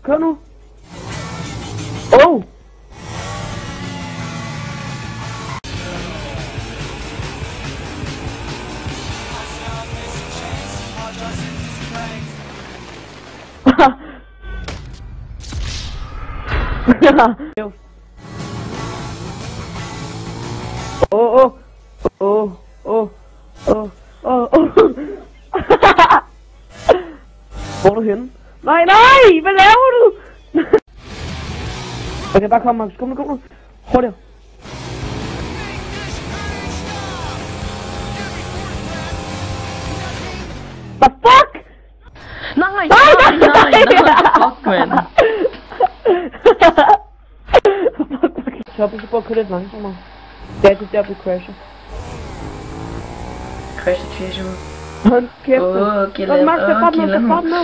Kør nu. Oh! Hvor er du henne? Nej, hvad laver du? Okay, bare kom, Max. Kom nu. Hurtigt. What the fuck? Nej! Fuck, man. Så vi skal prøve at køre lidt langsommere. Det er det der, vi crasher. Crasher treasure. Hold kæft. Max, stop nu.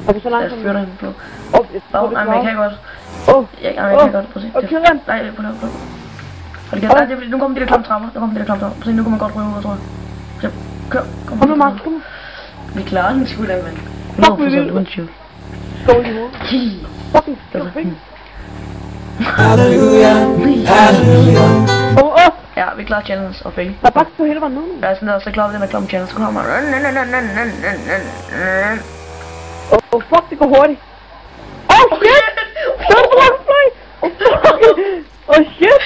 Okay, så langsomt. Jeg på. Men jeg kan godt. Jeg kan godt. Prøv at se. Nej, prøv at nu kommer de der klamme trapper. Prøv at se, nu kan man godt røve ud, tror jeg. Kom nu, Max, kom. Vi klarer den sgu da, mand. Fuck, vi vil. Skål i hovedet. Fucking skål. Halleluja. Ja, vi klarer challenge og fail. Der er bare på hele vejen nu. Ja, sådan der, så klarer vi den der klamme challenge, så kommer fuck, det går hurtigt. Shit! Så er det på lang fløj! Shit!